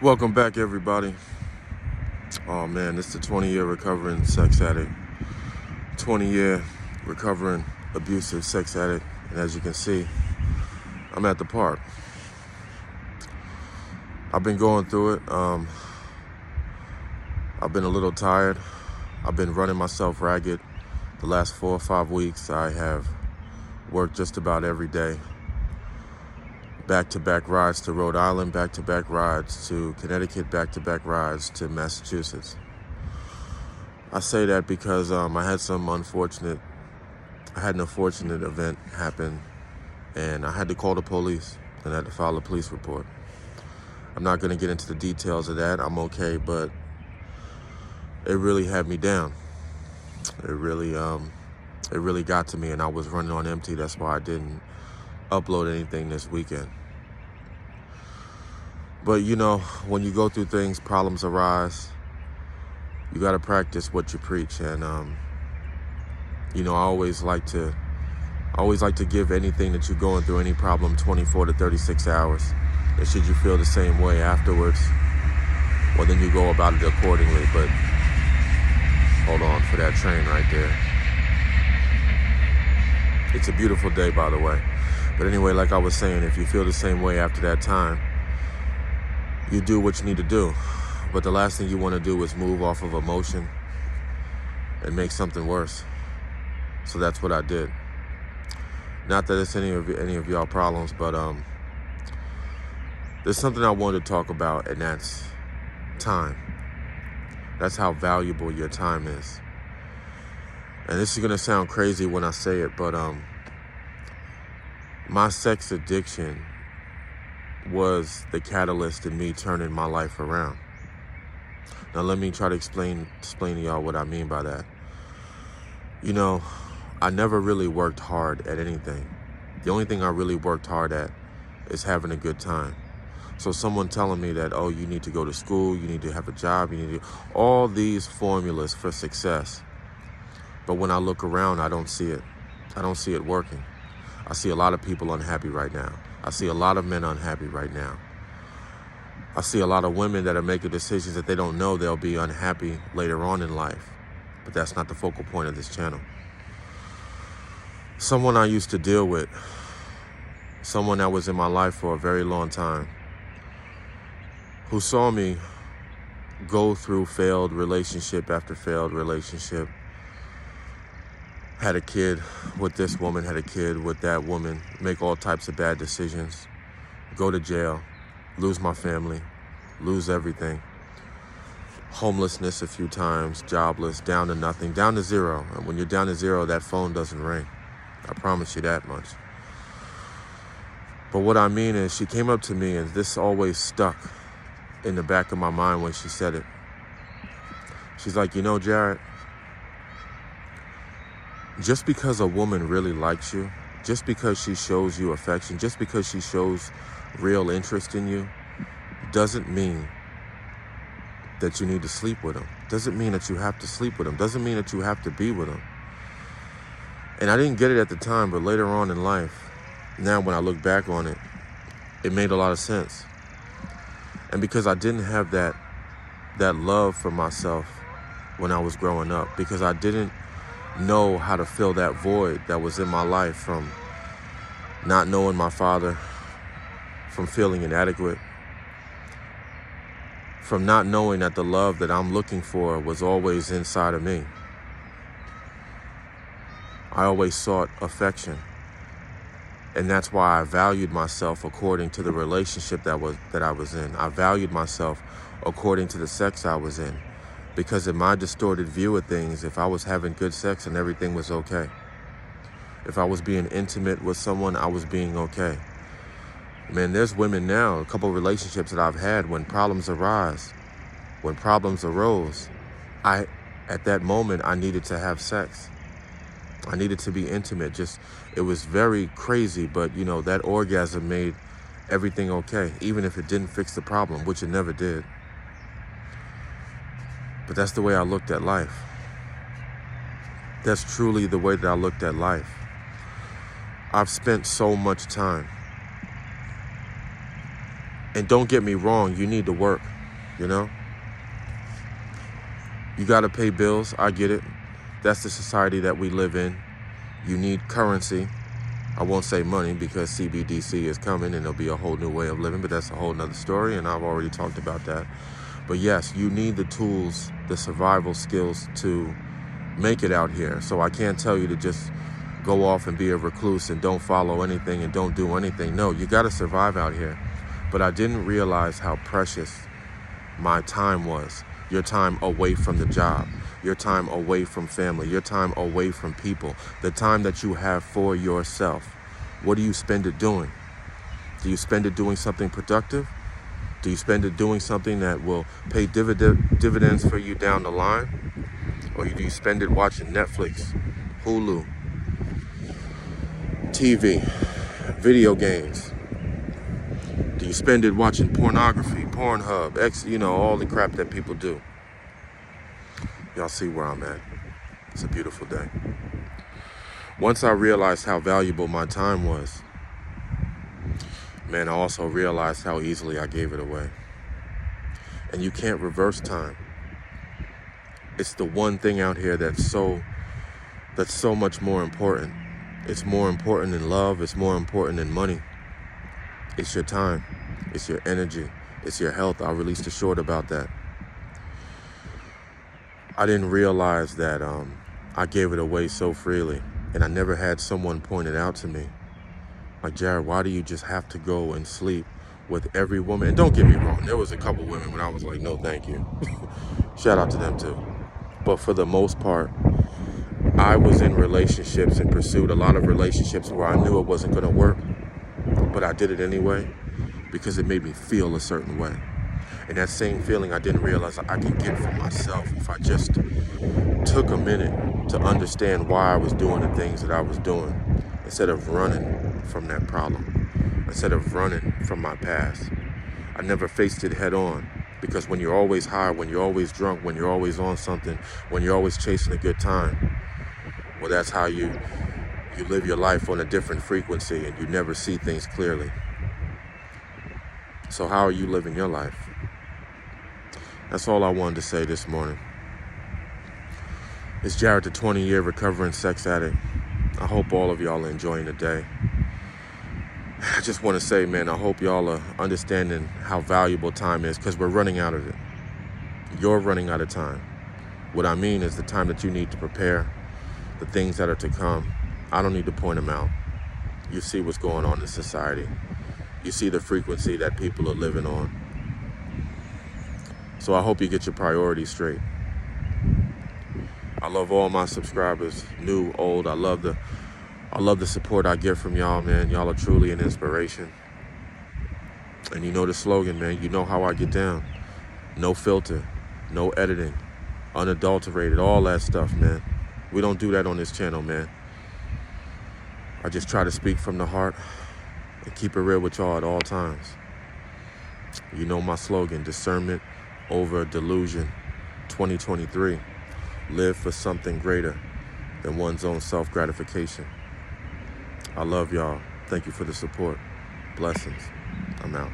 Welcome back, everybody. Oh man, this is the 20-year recovering sex addict, 20-year recovering abusive sex addict, and as you can see, I'm at the park. I've been going through it. I've been a little tired. I've been running myself ragged. The last 4 or 5 weeks, I have worked just about every day. Back-to-back rides to Rhode Island, back-to-back rides to Connecticut, back-to-back rides to Massachusetts. I say that because I had an unfortunate event happen, and I had to call the police and I had to file a police report. I'm not going to get into the details of that. I'm okay, but it really had me down. It really got to me, and I was running on empty. That's why I didn't upload anything this weekend. But you know, when you go through things, problems arise. You got to practice what you preach, and you know, I always like to give anything that you're going through, any problem, 24 to 36 hours. And should you feel the same way afterwards, well, then you go about it accordingly. But hold on for that train right there. It's a beautiful day, by the way. But anyway, like I was saying, if you feel the same way after that time, you do what you need to do. But the last thing you want to do is move off of emotion and make something worse. So that's what I did. Not that it's any of y'all problems, but there's something I wanted to talk about, and that's time. That's how valuable your time is. And this is gonna sound crazy when I say it, but my sex addiction was the catalyst in me turning my life around. Now let me try to explain to y'all what I mean by that. You know, I never really worked hard at anything. The only thing I really worked hard at is having a good time. So someone telling me that, oh, you need to go to school, you need to have a job, you need to, all these formulas for success. But when I look around, I don't see it. I don't see it working. I see a lot of people unhappy right now. I see a lot of men unhappy right now. I see a lot of women that are making decisions that they don't know they'll be unhappy later on in life. But that's not the focal point of this channel. Someone I used to deal with, someone that was in my life for a very long time, who saw me go through failed relationship after failed relationship, had a kid with this woman, had a kid with that woman, make all types of bad decisions, go to jail, lose my family, lose everything, homelessness a few times, jobless, down to nothing, down to zero. And when you're down to zero, that phone doesn't ring. I promise you that much. But what I mean is, she came up to me, and this always stuck in the back of my mind when she said it. She's like, you know, Jared, just because a woman really likes you, just because she shows you affection, just because she shows real interest in you, doesn't mean that you need to sleep with them. Doesn't mean that you have to sleep with them. Doesn't mean that you have to be with them. And I didn't get it at the time, but later on in life, now when I look back on it, it made a lot of sense. And because I didn't have that love for myself when I was growing up, because I didn't know how to fill that void that was in my life from not knowing my father, from feeling inadequate, from not knowing that the love that I'm looking for was always inside of me. I always sought affection. And that's why I valued myself according to the relationship that I was in. I valued myself according to the sex I was in. Because in my distorted view of things, if I was having good sex and everything was okay, if I was being intimate with someone, I was being okay. Man, there's women now, a couple of relationships that I've had, when problems arose, at that moment, I needed to have sex. I needed to be intimate. It was very crazy, but you know, that orgasm made everything okay, even if it didn't fix the problem, which it never did. But that's the way I looked at life. That's truly the way that I looked at life. I've spent so much time And don't get me wrong, you need to work, you know? You got to pay bills. I get it. That's the society that we live in. You need currency. I won't say money because CBDC is coming and it'll be a whole new way of living, but that's a whole nother story, and I've already talked about that. But yes, you need the tools, the survival skills to make it out here. So I can't tell you to just go off and be a recluse and don't follow anything and don't do anything. No, you got to survive out here. But I didn't realize how precious my time was. Your time away from the job, your time away from family, your time away from people, the time that you have for yourself. What do you spend it doing? Do you spend it doing something productive? Do you spend it doing something that will pay dividends for you down the line? Or do you spend it watching Netflix, Hulu, TV, video games? Do you spend it watching pornography, Pornhub, all the crap that people do? Y'all see where I'm at. It's a beautiful day. Once I realized how valuable my time was, man, I also realized how easily I gave it away. And you can't reverse time. It's the one thing out here that's so much more important. It's more important than love. It's more important than money. It's your time. It's your energy. It's your health. I released a short about that. I didn't realize that I gave it away so freely, and I never had someone point it out to me. Like, Jared, why do you just have to go and sleep with every woman? And don't get me wrong, there was a couple women when I was like, no, thank you. Shout out to them too. But for the most part, I was in relationships and pursued a lot of relationships where I knew it wasn't going to work, but I did it anyway because it made me feel a certain way. And that same feeling I didn't realize I can get for myself if I just took a minute to understand why I was doing the things that I was doing instead of running from that problem, instead of running from my past. I never faced it head on because when you're always high, when you're always drunk, when you're always on something, when you're always chasing a good time, well, that's how you live your life on a different frequency and you never see things clearly. So how are you living your life? That's all I wanted to say this morning. It's Jared, the 20-year recovering sex addict. I hope all of y'all are enjoying the day. I just want to say, man, I hope y'all are understanding how valuable time is because we're running out of it. You're running out of time. What I mean is the time that you need to prepare, the things that are to come. I don't need to point them out. You see what's going on in society. You see the frequency that people are living on. So I hope you get your priorities straight. I love all my subscribers, new, old. I love the support I get from y'all, man. Y'all are truly an inspiration. And you know the slogan, man. You know how I get down. No filter, no editing, unadulterated, all that stuff, man. We don't do that on this channel, man. I just try to speak from the heart and keep it real with y'all at all times. You know my slogan, discernment over delusion, 2023. Live for something greater than one's own self-gratification. I love y'all. Thank you for the support. Blessings. I'm out.